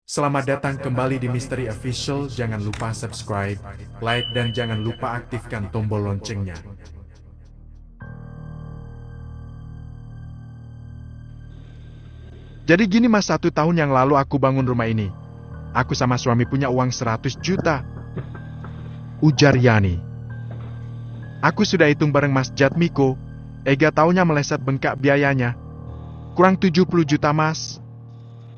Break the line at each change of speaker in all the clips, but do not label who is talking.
Selamat datang kembali di Misteri Official. Jangan lupa subscribe, like, dan jangan lupa aktifkan tombol loncengnya.
Jadi gini mas, 1 tahun yang lalu aku bangun rumah ini. Aku sama suami punya uang 100 juta. Ujar Yani. Aku sudah hitung bareng Mas Jatmiko. Ega taunya meleset bengkak biayanya. Kurang 70 juta mas.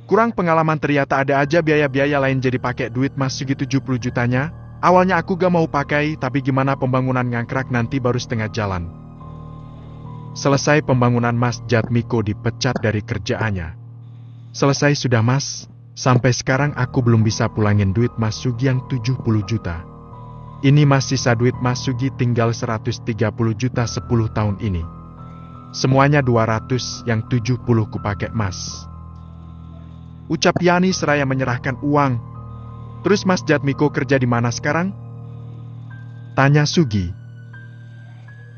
Kurang pengalaman, ternyata ada aja biaya-biaya lain, jadi pakai duit mas segitu 70 jutanya. Awalnya aku gak mau pakai, tapi gimana pembangunan ngangkrak nanti baru setengah jalan. Selesai pembangunan Mas Jatmiko dipecat dari kerjaannya. Selesai sudah mas, sampai sekarang aku belum bisa pulangin duit Mas Sugi yang 70 juta. Ini mas sisa duit Mas Sugi tinggal 130 juta 10 tahun ini. Semuanya 200, yang 70 kupakai mas. Ucap Yani seraya menyerahkan uang. Terus Mas Jatmiko kerja di mana sekarang? Tanya Sugi.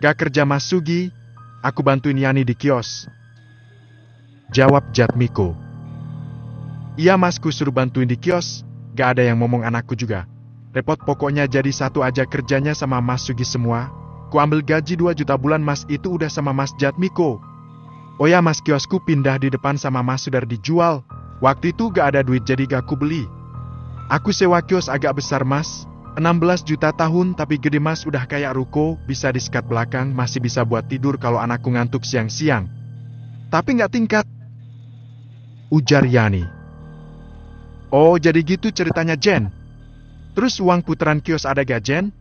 Gak kerja Mas Sugi, aku bantuin Yani di kios. Jawab Jatmiko. Iya mas, ku suruh bantuin di kios, gak ada yang ngomong anakku juga. Repot pokoknya, jadi satu aja kerjanya sama Mas Sugi semua. Ku ambil gaji 2 juta bulan mas, itu udah sama Mas Jatmiko. Oh ya mas, kiosku pindah di depan sama Mas Sudar dijual. Waktu itu gak ada duit jadi gak ku beli. Aku sewa kios agak besar mas, 16 juta tahun, tapi gede mas, udah kayak ruko, bisa disekat belakang, masih bisa buat tidur kalau anakku ngantuk siang-siang. Tapi gak tingkat. Ujar Yani. Oh jadi gitu ceritanya Jen. Terus uang putaran kios ada gak Jen?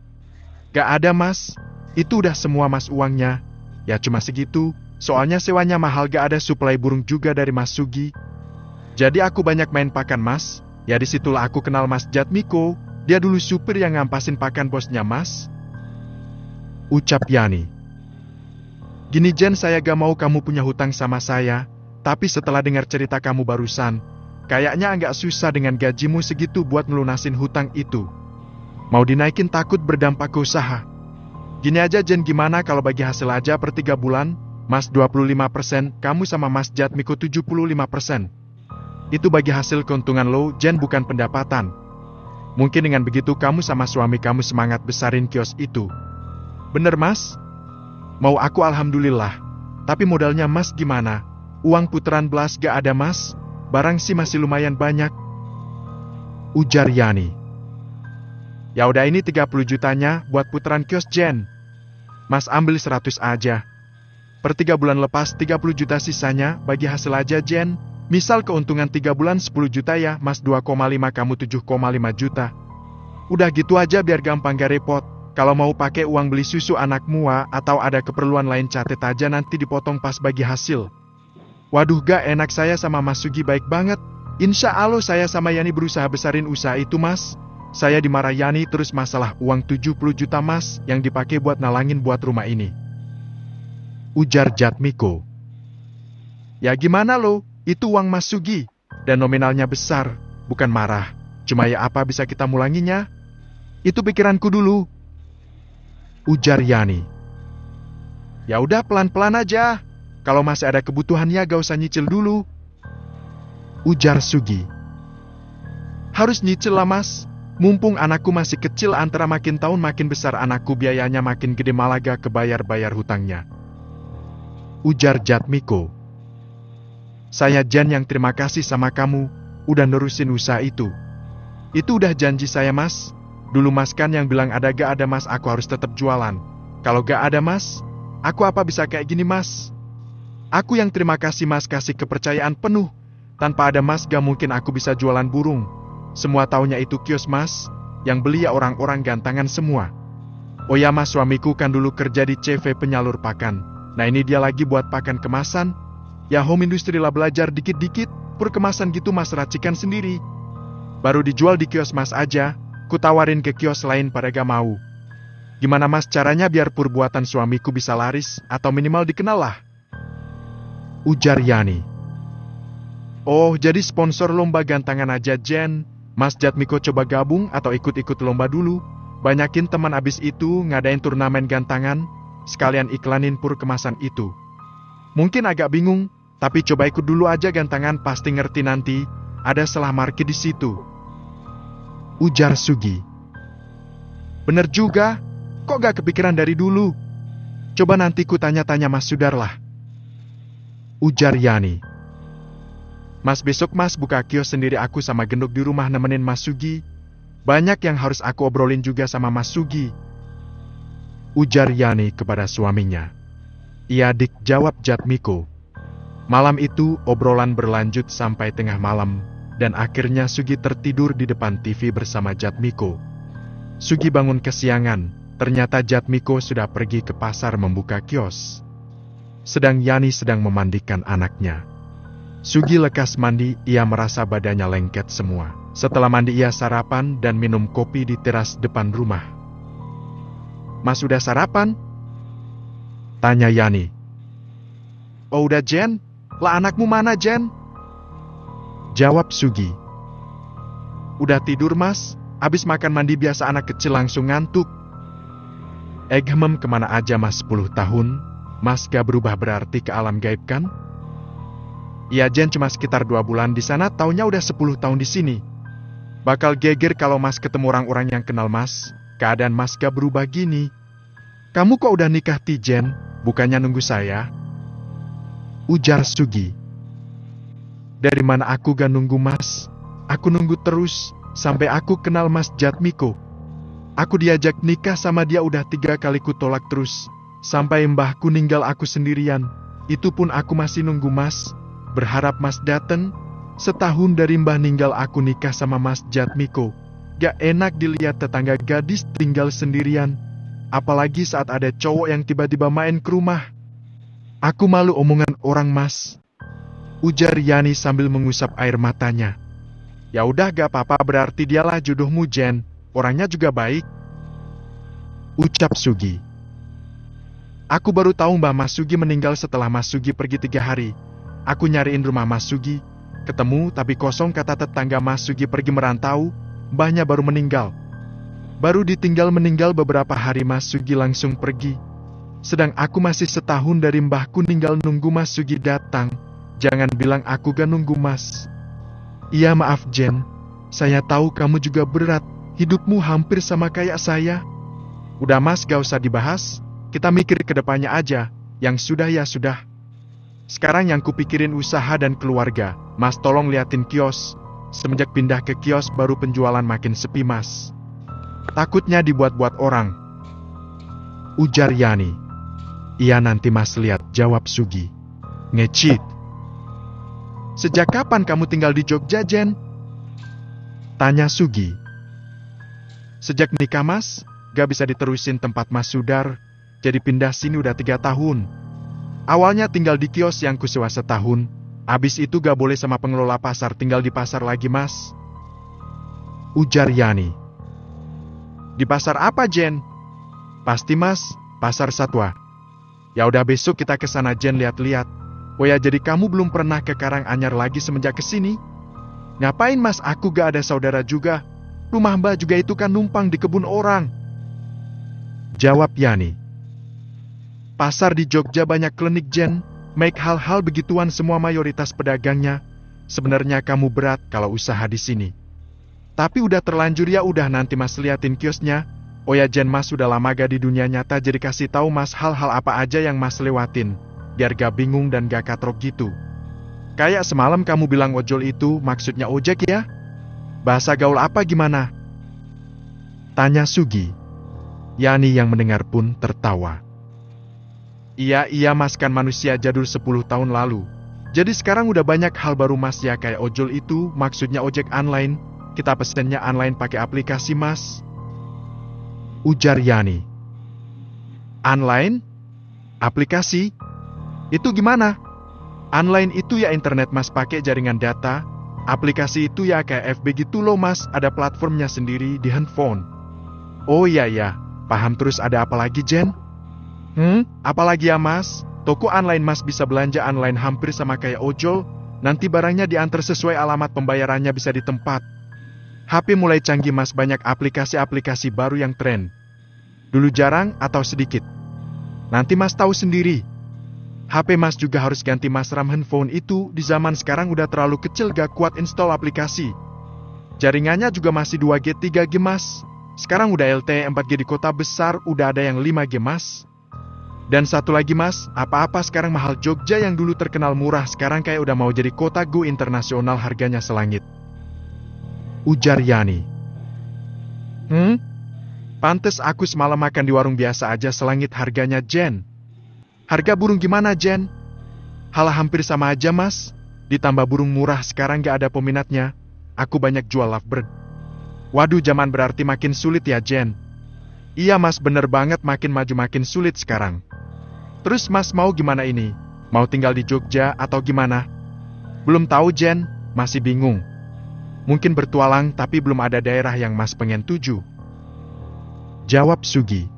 Gak ada mas, itu udah semua mas uangnya. Ya cuma segitu, soalnya sewanya mahal, gak ada suplai burung juga dari Mas Sugi. Jadi aku banyak main pakan mas, ya disitulah aku kenal Mas Jatmiko, dia dulu supir yang ngampasin pakan bosnya mas. Ucap Yani. Gini Jen, saya gak mau kamu punya hutang sama saya, tapi setelah dengar cerita kamu barusan, kayaknya agak susah dengan gajimu segitu buat melunasin hutang itu. Mau dinaikin takut berdampak ke usaha. Gini aja Jen, gimana kalau bagi hasil aja per 3 bulan, Mas 25%, kamu sama Mas Jatmiko 75%. Itu bagi hasil keuntungan lo, Jen, bukan pendapatan. Mungkin dengan begitu kamu sama suami kamu semangat besarin kios itu. Bener mas? Mau aku alhamdulillah. Tapi modalnya mas gimana? Uang putaran belas gak ada mas? Barang sih masih lumayan banyak. Ujar Yani. Ya udah, ini 30 jutanya buat putaran kios Jen. Mas ambil 100 aja. Per 3 bulan lepas 30 juta sisanya, bagi hasil aja Jen. Misal keuntungan 3 bulan 10 juta ya, mas 2,5, kamu 7,5 juta. Udah gitu aja biar gampang gak repot. Kalau mau pakai uang beli susu anakmu atau ada keperluan lain, catet aja, nanti dipotong pas bagi hasil. Waduh, gak enak, saya sama Mas Sugi baik banget. Insya Allah saya sama Yani berusaha besarin usaha itu mas. Saya dimarah Yani terus masalah uang 70 juta mas, yang dipakai buat nalangin buat rumah ini. Ujar Jatmiko. Ya gimana lo? Itu uang Mas Sugi, dan nominalnya besar, bukan marah. Cuma ya apa bisa kita mulanginya? Itu pikiranku dulu. Ujar Yani. Ya udah pelan-pelan aja. Kalau masih ada kebutuhannya gak usah nyicil dulu. Ujar Sugi. Harus nyicil lah mas. Mumpung anakku masih kecil, antara makin tahun makin besar anakku, biayanya makin gede, malah gak kebayar-bayar hutangnya. Ujar Jatmiko. Saya Jan yang terima kasih sama kamu, udah nerusin usaha itu. Itu udah janji saya mas. Dulu mas kan yang bilang ada gak ada mas, aku harus tetap jualan. Kalau gak ada mas, aku apa bisa kayak gini mas? Aku yang terima kasih mas, kasih kepercayaan penuh. Tanpa ada mas gak mungkin aku bisa jualan burung. Semua taunya itu kios mas, yang beli ya orang-orang gantangan semua. Oh ya mas, suamiku kan dulu kerja di CV penyalur pakan. Nah ini dia lagi buat pakan kemasan. Ya home industry lah, belajar dikit-dikit, pur kemasan gitu mas, racikan sendiri. Baru dijual di kios mas aja, ku tawarin ke kios lain pada gak mau. Gimana mas caranya biar pur buatan suamiku bisa laris, atau minimal dikenal lah? Ujar Yani. Oh jadi sponsor lomba gantangan aja Jen. Mas Jatmiko coba gabung atau ikut-ikut lomba dulu. Banyakin teman abis itu ngadain turnamen gantangan, sekalian iklanin pur kemasan itu. Mungkin agak bingung, tapi coba ikut dulu aja gantangan, pasti ngerti nanti. ada selah market di situ. Ujar Sugi. Bener juga, kok gak kepikiran dari dulu? Coba nanti ku tanya-tanya Mas Sudar lah. Ujar Yani. Mas, besok Mas buka kios sendiri, aku sama Genduk di rumah nemenin Mas Sugi. Banyak yang harus aku obrolin juga sama Mas Sugi. Ujar Yani kepada suaminya. Iya dik, jawab Jatmiko. Malam itu obrolan berlanjut sampai tengah malam, dan akhirnya Sugi tertidur di depan TV bersama Jatmiko. Sugi bangun kesiangan, ternyata Jatmiko sudah pergi ke pasar membuka kios. Sedang Yani sedang memandikan anaknya. Sugi lekas mandi, ia merasa badannya lengket semua. Setelah mandi ia sarapan dan minum kopi di teras depan rumah. Mas udah sarapan? Tanya Yani. Oh udah Jen, lah anakmu mana Jen? Jawab Sugi. Udah tidur Mas, abis makan mandi biasa anak kecil langsung ngantuk. Kemana aja Mas 10 tahun, Mas gak berubah berarti ke alam gaib kan? Iya Jen, cuma sekitar 2 bulan di sana, taunya udah 10 tahun di sini. Bakal geger kalau Mas ketemu orang-orang yang kenal Mas, keadaan Mas gak berubah gini. Kamu kok udah nikah Ti Jen, bukannya nunggu saya? Ujar Sugi. Dari mana aku gak nunggu Mas? Aku nunggu terus, sampai aku kenal Mas Jatmiko. Aku diajak nikah sama dia udah 3 kali ku tolak terus. Sampai mbahku ninggal aku sendirian. Itu pun aku masih nunggu Mas. Berharap Mas dateng. Setahun dari mbah ninggal aku nikah sama Mas Jatmiko. Gak enak dilihat tetangga gadis tinggal sendirian. Apalagi saat ada cowok yang tiba-tiba main ke rumah. Aku malu omongan orang Mas. Ujar Yani sambil mengusap air matanya. Ya udah gak apa-apa, berarti dialah jodohmu Jen. Orangnya juga baik. Ucap Sugi. Aku baru tahu Mbah Mas Sugi meninggal setelah Mas Sugi pergi 3 hari. Aku nyariin rumah Mas Sugi. Ketemu tapi kosong, kata tetangga Mas Sugi pergi merantau. Mbahnya baru meninggal. Baru ditinggal meninggal beberapa hari Mas Sugi langsung pergi. Sedang aku masih setahun dari mbahku ninggal nunggu Mas Sugi datang. Jangan bilang aku gak nunggu Mas. Iya maaf Jen. Saya tahu kamu juga berat. Hidupmu hampir sama kayak saya. Udah Mas gak usah dibahas. Kita mikir ke depannya aja. Yang sudah ya sudah. Sekarang yang kupikirin usaha dan keluarga. Mas tolong liatin kios. Semenjak pindah ke kios baru penjualan makin sepi Mas. Takutnya dibuat-buat orang. Ujar Yani. Iya nanti Mas lihat, jawab Sugi. Ngecit. Sejak kapan kamu tinggal di Jogja Jen? Tanya Sugi. Sejak nikah Mas, gak bisa diterusin tempat Mas Sudar. Jadi pindah sini udah 3 tahun. Awalnya tinggal di kios yang kusewa setahun. Abis itu gak boleh sama pengelola pasar, tinggal di pasar lagi Mas. Ujar Yani. Di pasar apa Jen? Pasti Mas, pasar Satwa. Ya udah besok kita ke sana Jen lihat-lihat. Oh ya, jadi kamu belum pernah ke Karanganyar lagi semenjak kesini? Ngapain Mas, aku gak ada saudara juga. Rumah Mbak juga itu kan numpang di kebun orang. Jawab Yani. Pasar di Jogja banyak klinik Jen, make hal-hal begituan semua mayoritas pedagangnya. Sebenarnya kamu berat kalau usaha di sini. Tapi udah terlanjur ya udah, nanti Mas liatin kiosnya. Oh ya Jen, Mas sudah lama gak di dunia nyata, jadi kasih tahu Mas hal-hal apa aja yang Mas lewatin. Biar gak bingung dan gak katrok gitu. Kayak semalam kamu bilang ojol itu maksudnya ojek ya? Bahasa gaul apa gimana? Tanya Sugi. Yani yang mendengar pun tertawa. Iya Mas, kan manusia jadul 10 tahun lalu. Jadi sekarang udah banyak hal baru Mas ya, kayak ojol itu maksudnya ojek online. Kita pesennya online pakai aplikasi Mas. Ujar Yani. Online? Aplikasi? Itu gimana? Online itu ya internet Mas, pakai jaringan data. Aplikasi itu ya kayak FB gitu loh Mas, ada platformnya sendiri di handphone. Oh iya, paham. Terus ada apa lagi Jen? Apalagi ya Mas? Toko online Mas bisa belanja online hampir sama kayak ojol. Nanti barangnya diantar sesuai alamat, pembayarannya bisa di tempat. HP mulai canggih Mas, banyak aplikasi-aplikasi baru yang tren. Dulu jarang atau sedikit. Nanti Mas tahu sendiri. HP mas juga harus ganti mas, RAM handphone itu di zaman sekarang udah terlalu kecil, gak kuat install aplikasi. Jaringannya juga masih 2G 3G mas. Sekarang udah LTE 4G di kota besar, udah ada yang 5G mas. Dan satu lagi mas, apa-apa sekarang mahal. Jogja yang dulu terkenal murah sekarang kayak udah mau jadi kota go internasional, harganya selangit. Ujar Yani. Pantes aku semalam makan di warung biasa aja selangit harganya, Jen. Harga burung gimana, Jen? Halah hampir sama aja mas. Ditambah burung murah sekarang gak ada peminatnya. Aku banyak jual lovebird. Waduh, zaman berarti makin sulit ya, Jen. Iya mas, bener banget, makin maju makin sulit sekarang. Terus mas mau gimana ini? Mau tinggal di Jogja atau gimana? Belum tahu, Jen, masih bingung. Mungkin bertualang, tapi belum ada daerah yang mas pengen tuju. Jawab Sugi.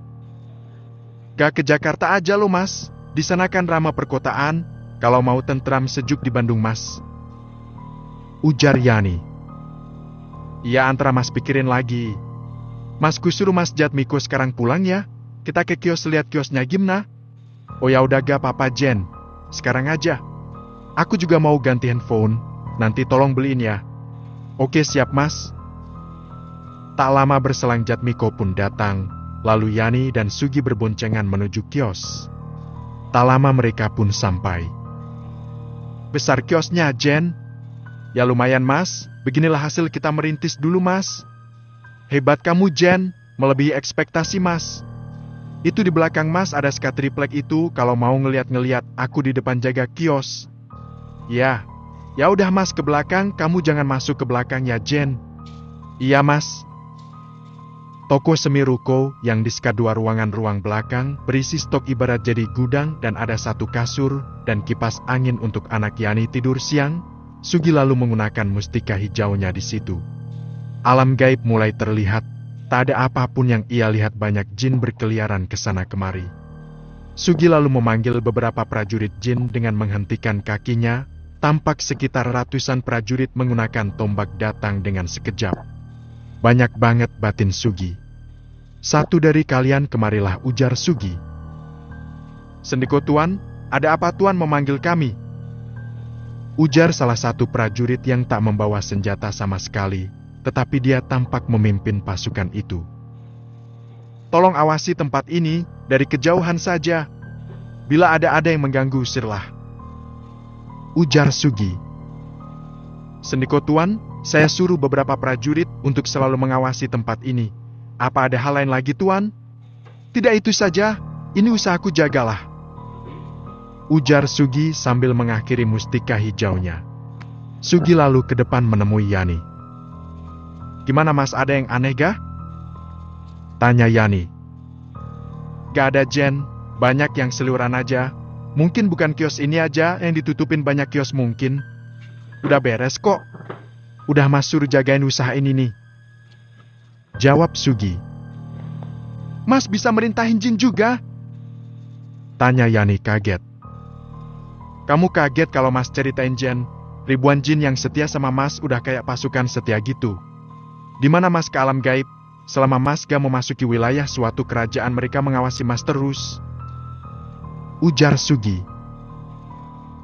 Gak ke Jakarta aja lo mas. Di sana kan ramah perkotaan, kalau mau tentram sejuk di Bandung mas. Ujar Yani. Iya, antara mas pikirin lagi. Masku suruh Mas Jatmiko sekarang pulang ya. Kita ke kios lihat kiosnya gimana. Oh ya udah gak apa-apa, Jen. Sekarang aja. Aku juga mau ganti handphone. Nanti tolong beliin ya. Oke siap mas. Tak lama berselang Jatmiko pun datang. Lalu Yani dan Sugi berboncengan menuju kios. Tak lama mereka pun sampai. Besar kiosnya, Jen. Ya lumayan mas. Beginilah hasil kita merintis dulu mas. Hebat kamu, Jen. Melebihi ekspektasi mas. Itu di belakang mas ada ska triplek itu, kalau mau ngeliat-ngeliat, aku di depan jaga kios. Ya udah mas, ke belakang, kamu jangan masuk ke belakang ya, Jen. Iya mas. Toko semi ruko yang disekat 2 ruang belakang berisi stok ibarat jadi gudang dan ada 1 kasur dan kipas angin untuk anak Yani tidur siang. Sugi lalu menggunakan mustika hijaunya di situ. Alam gaib mulai terlihat. Tak ada apapun yang ia lihat, banyak jin berkeliaran ke sana kemari. Sugi lalu memanggil beberapa prajurit jin dengan menghentikan kakinya. Tampak sekitar ratusan prajurit menggunakan tombak datang dengan sekejap. Banyak banget, batin Sugi. Satu dari kalian kemarilah, ujar Sugi. Sendiko tuan, ada apa tuan memanggil kami? Ujar salah satu prajurit yang tak membawa senjata sama sekali, tetapi dia tampak memimpin pasukan itu. Tolong awasi tempat ini, dari kejauhan saja. Bila ada yang mengganggu, usirlah. Ujar Sugi. Sendiko tuan, saya suruh beberapa prajurit untuk selalu mengawasi tempat ini. Apa ada hal lain lagi, tuan? Tidak, itu saja. Ini usahaku, jagalah. Ujar Sugi sambil mengakhiri mustika hijaunya. Sugi lalu ke depan menemui Yani. Gimana mas, ada yang aneh gak? Tanya Yani. Gak ada, Jen. Banyak yang seliuran aja. Mungkin bukan kios ini aja yang ditutupin, banyak kios mungkin. Udah beres kok. Udah mas suruh jagain usaha ini nih. Jawab Sugi. Mas bisa merintahin jin juga? Tanya Yani kaget. Kamu kaget kalau mas ceritain, Jen. Ribuan jin yang setia sama mas udah kayak pasukan setia gitu. Dimana mas ke alam gaib? Selama mas gak memasuki wilayah suatu kerajaan, mereka mengawasi mas terus. Ujar Sugi.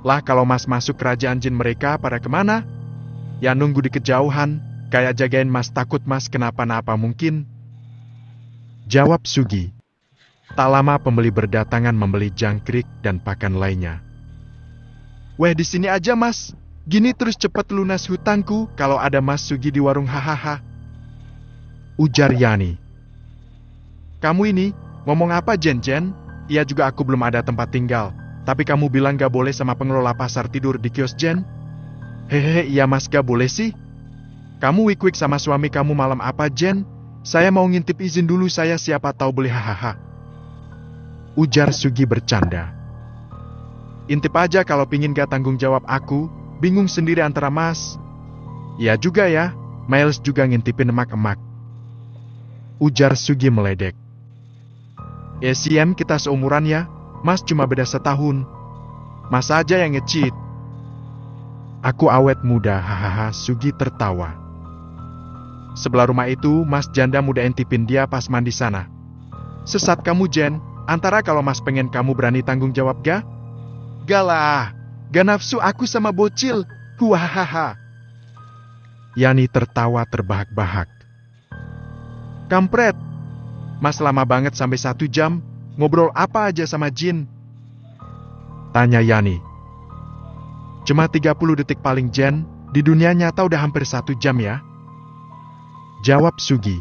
Lah kalau mas masuk kerajaan jin, mereka pada kemana? Ya nunggu di kejauhan, kayak jagain mas, takut mas kenapa-napa mungkin. Jawab Sugi. Tak lama pembeli berdatangan membeli jangkrik dan pakan lainnya. Weh, di sini aja mas. Gini terus cepat lunas hutangku kalau ada mas Sugi di warung, hahaha. Ujar Yani. Kamu ini ngomong apa, Jen? Iya juga, aku belum ada tempat tinggal. Tapi kamu bilang gak boleh sama pengelola pasar tidur di kios, Jen? Hehehe, iya mas, gak boleh sih. Kamu wik-wik sama suami kamu malam apa, Jen? Saya mau ngintip, izin dulu saya, siapa tahu boleh, hahaha. Ujar Sugi bercanda. Intip aja kalau pingin, gak tanggung jawab aku. Bingung sendiri antara mas. Ya juga ya, Miles juga ngintipin emak-emak. Ujar Sugi meledek. SIM kita seumuran ya, mas cuma beda setahun. Mas aja yang nge-cheat. Aku awet muda, hahaha, Sugi tertawa. Sebelah rumah itu, mas janda muda intipin dia pas mandi sana. Sesat kamu, Jen. Antara kalau mas pengen, kamu berani tanggung jawab gak? Galah, gak nafsu aku sama bocil. Huahaha. Yani tertawa terbahak-bahak. Kampret, Mas lama banget sampai 1 jam, ngobrol apa aja sama Jin? Tanya Yani. Cuma 30 detik paling Jen, di dunia nyata udah hampir 1 jam ya. Jawab Sugi.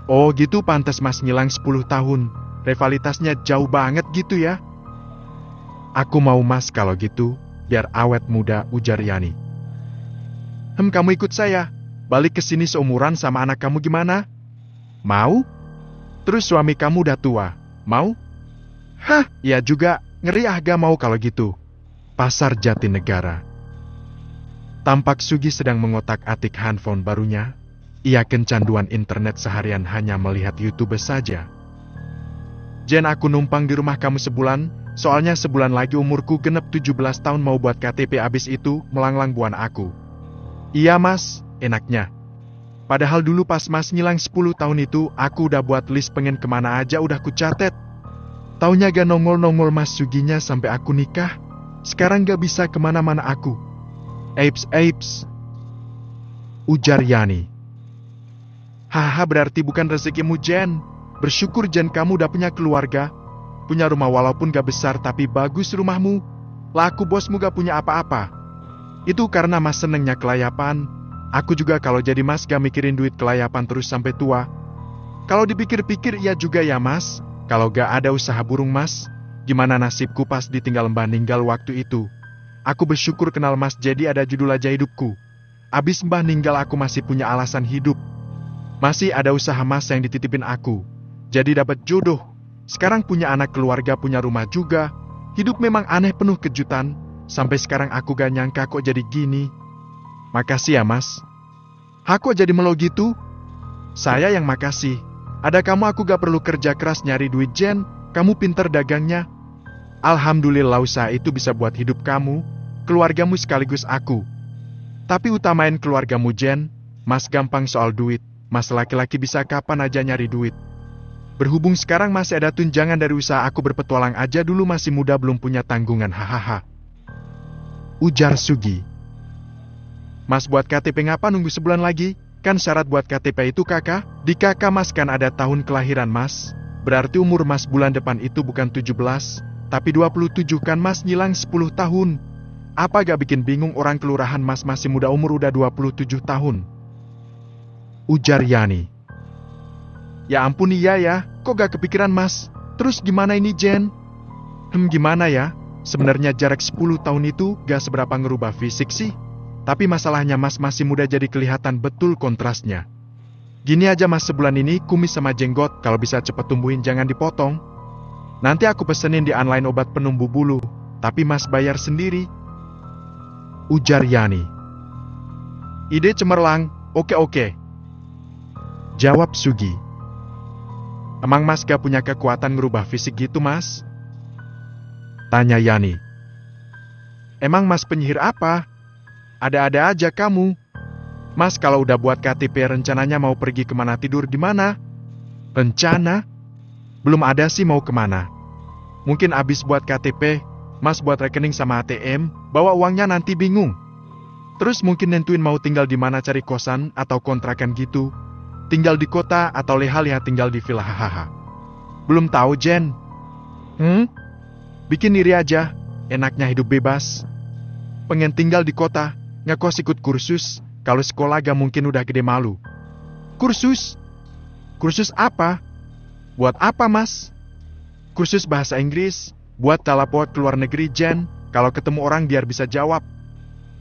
Oh gitu, pantas Mas ngilang 10 tahun, rivalitasnya jauh banget gitu ya. Aku mau Mas kalau gitu, biar awet muda, ujar Yani. Kamu ikut saya, balik ke sini seumuran sama anak kamu gimana? Mau? Terus suami kamu udah tua, mau? Hah, ya juga, ngeri gak mau kalau gitu. Pasar Jatinegara. Tampak Sugi sedang mengotak-atik handphone barunya. Ia kecanduan internet seharian hanya melihat YouTube saja. Jen, aku numpang di rumah kamu sebulan, soalnya sebulan lagi umurku genep 17 tahun, mau buat KTP, abis itu melanglang buan aku. Iya Mas, enaknya. Padahal dulu pas Mas ngilang 10 tahun itu, aku udah buat list pengen kemana aja udah kucatet. Taunya gak nongol-nongol Mas Suginya sampai aku nikah. Sekarang gak bisa kemana-mana aku. Aips. Ujar Yani. Haha, berarti bukan rezekimu Jen. Bersyukur Jen, kamu udah punya keluarga. Punya rumah walaupun gak besar tapi bagus rumahmu. Laku bosmu gak punya apa-apa. Itu karena Mas senengnya kelayapan. Aku juga kalau jadi Mas gak mikirin duit kelayapan terus sampai tua. Kalau dipikir-pikir iya juga ya Mas. Kalau gak ada usaha burung Mas, gimana nasibku pas ditinggal Mbah ninggal waktu itu. Aku bersyukur kenal Mas jadi ada judul aja hidupku. Abis Mbah ninggal aku masih punya alasan hidup. Masih ada usaha Mas yang dititipin aku. Jadi dapat jodoh. Sekarang punya anak, keluarga, punya rumah juga. Hidup memang aneh, penuh kejutan. Sampai sekarang aku gak nyangka kok jadi gini. Makasih ya Mas. Aku jadi melo gitu. Saya yang makasih. Ada kamu aku gak perlu kerja keras nyari duit Jen. Kamu pinter dagangnya. Alhamdulillah usaha itu bisa buat hidup kamu, keluargamu sekaligus aku. Tapi utamain keluargamu Jen. Mas gampang soal duit. Mas laki-laki bisa kapan aja nyari duit. Berhubung sekarang masih ada tunjangan dari usaha aku berpetualang aja dulu, masih muda belum punya tanggungan, hahaha. Ujar Sugi. Mas buat KTP ngapa nunggu sebulan lagi? Kan syarat buat KTP itu kakak. Di kakak Mas kan ada tahun kelahiran Mas. Berarti umur Mas bulan depan itu bukan 17, tapi 27 kan Mas ngilang 10 tahun. Apa gak bikin bingung orang kelurahan Mas masih muda umur udah 27 tahun? Ujar Yani. Ya ampun iya ya, kok gak kepikiran Mas? Terus gimana ini Jen? Gimana ya? Sebenarnya jarak 10 tahun itu gak seberapa ngerubah fisik sih. Tapi masalahnya Mas masih muda jadi kelihatan betul kontrasnya. Gini aja Mas, sebulan ini kumis sama jenggot kalau bisa cepet tumbuhin jangan dipotong. Nanti aku pesenin di online obat penumbuh bulu, tapi Mas bayar sendiri. Ujar Yani. Ide cemerlang, oke. Jawab Sugi. Emang Mas gak punya kekuatan ngerubah fisik gitu Mas? Tanya Yani. Emang Mas penyihir apa? Ada-ada aja kamu. Mas kalau udah buat KTP rencananya mau pergi kemana, tidur di mana? Rencana? Belum ada sih mau kemana. Mungkin abis buat KTP, Mas buat rekening sama ATM, bawa uangnya nanti bingung. Terus mungkin nentuin mau tinggal di mana, cari kosan atau kontrakan gitu. Tinggal di kota atau leha-leha tinggal di villa, hahaha. Belum tahu Jen. Bikin iri aja, enaknya hidup bebas. Pengen tinggal di kota, ngekos ikut kursus. Kalau sekolah gak mungkin udah gede malu. Kursus? Kursus apa? Buat apa Mas? Kursus bahasa Inggris, buat telepon ke luar negeri Jen. Kalau ketemu orang biar bisa jawab.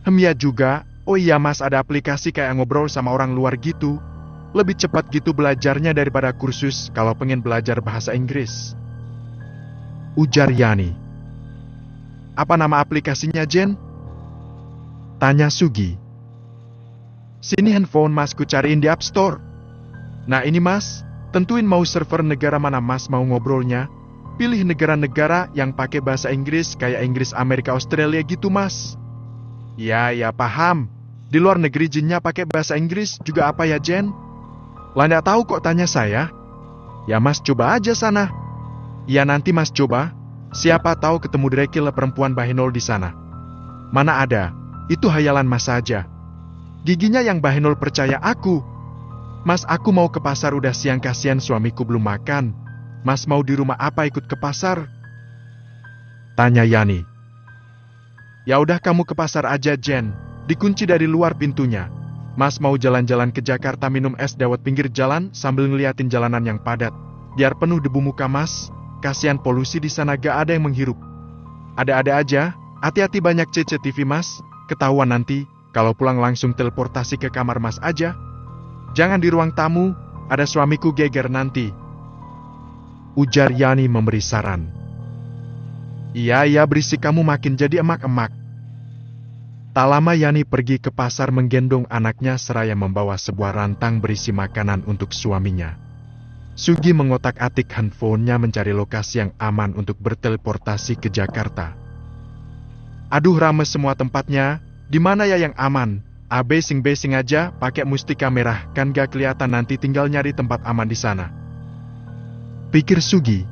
Ya juga, oh iya Mas ada aplikasi kayak ngobrol sama orang luar gitu. Lebih cepat gitu belajarnya daripada kursus kalau pengen belajar bahasa Inggris. Ujar Yani. Apa nama aplikasinya Jen? Tanya Sugi. Sini handphone Mas ku cariin di App Store. Nah ini Mas, tentuin mau server negara mana Mas mau ngobrolnya. Pilih negara-negara yang pakai bahasa Inggris kayak Inggris, Amerika, Australia gitu Mas. Ya paham. Di luar negeri jinnya pakai bahasa Inggris juga apa ya Jen? Lah nggak tahu kok tanya saya. Ya Mas coba aja sana. Ya nanti Mas coba. Siapa tahu ketemu Drekil perempuan Bahenol di sana. Mana ada, itu hayalan Mas saja. Giginya yang Bahenol percaya aku. Mas, aku mau ke pasar, udah siang, kasihan suamiku belum makan. Mas mau di rumah apa ikut ke pasar? Tanya Yani. Ya udah kamu ke pasar aja, Jen. Dikunci dari luar pintunya. Mas mau jalan-jalan ke Jakarta, minum es dawet pinggir jalan sambil ngeliatin jalanan yang padat. Biar penuh debu muka Mas. Kasihan polusi di sana, gak ada yang menghirup. Ada-ada aja, hati-hati banyak CCTV Mas. Ketahuan nanti, kalau pulang langsung teleportasi ke kamar Mas aja. Jangan di ruang tamu, ada suamiku geger nanti. Ujar Yani memberi saran. Iya berisik kamu, makin jadi emak-emak. Tak lama Yani pergi ke pasar menggendong anaknya seraya membawa sebuah rantang berisi makanan untuk suaminya. Sugi mengotak-atik handphonenya mencari lokasi yang aman untuk berteleportasi ke Jakarta. Aduh, rame semua tempatnya, di mana ya yang aman? Basing aja, pakai mustika merah, kan gak kelihatan, nanti tinggal nyari tempat aman di sana. Pikir Sugi.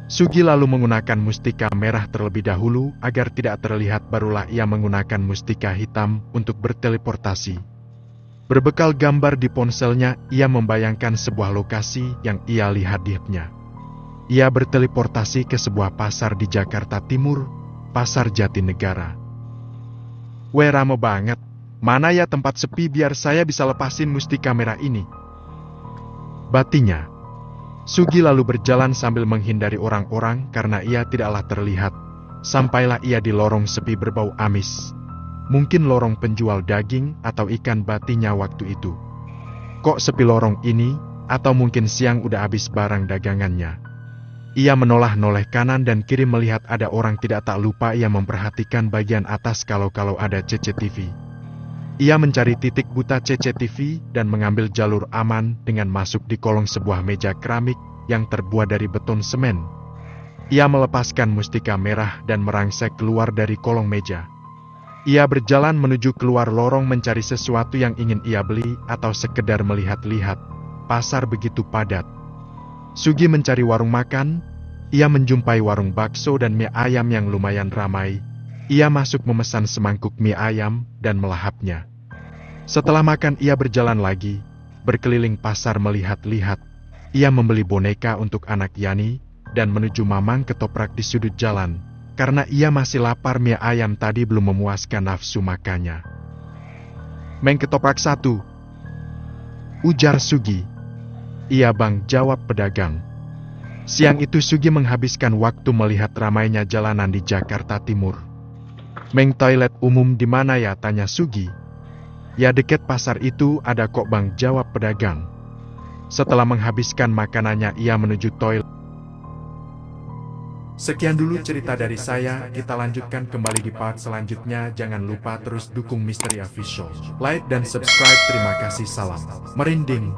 Sugi lalu menggunakan mustika merah terlebih dahulu agar tidak terlihat, barulah ia menggunakan mustika hitam untuk berteleportasi. Berbekal gambar di ponselnya, ia membayangkan sebuah lokasi yang ia lihat di hidupnya. Ia berteleportasi ke sebuah pasar di Jakarta Timur, Pasar Jatinegara. Weh, rame banget. Mana ya tempat sepi biar saya bisa lepasin mustika merah ini? Batinya. Sugi lalu berjalan sambil menghindari orang-orang karena ia tidaklah terlihat. Sampailah ia di lorong sepi berbau amis. Mungkin lorong penjual daging atau ikan, batinya waktu itu. Kok sepi lorong ini, atau mungkin siang udah habis barang dagangannya. Ia menoleh-noleh kanan dan kiri melihat ada orang, tidak tak lupa ia memperhatikan bagian atas kalau ada CCTV. Ia mencari titik buta CCTV dan mengambil jalur aman dengan masuk di kolong sebuah meja keramik yang terbuat dari beton semen. Ia melepaskan mustika merah dan merangsek keluar dari kolong meja. Ia berjalan menuju keluar lorong mencari sesuatu yang ingin ia beli atau sekedar melihat-lihat. Pasar begitu padat. Sugi mencari warung makan. Ia menjumpai warung bakso dan mie ayam yang lumayan ramai. Ia masuk memesan semangkuk mie ayam dan melahapnya. Setelah makan ia berjalan lagi, berkeliling pasar melihat-lihat. Ia membeli boneka untuk anak Yani dan menuju Mamang Ketoprak di sudut jalan. Karena ia masih lapar, mie ayam tadi belum memuaskan nafsu makannya. Meng ketoprak 1. Ujar Sugi. Iya bang, jawab pedagang. Siang itu Sugi menghabiskan waktu melihat ramainya jalanan di Jakarta Timur. Meng, toilet umum di mana ya? Tanya Sugi. Ya deket pasar itu ada kok bang, jawab pedagang. Setelah menghabiskan makanannya ia menuju toilet.
Sekian dulu cerita dari saya, kita lanjutkan kembali di part selanjutnya. Jangan lupa terus dukung Misteri Official. Like dan subscribe, terima kasih, salam merinding.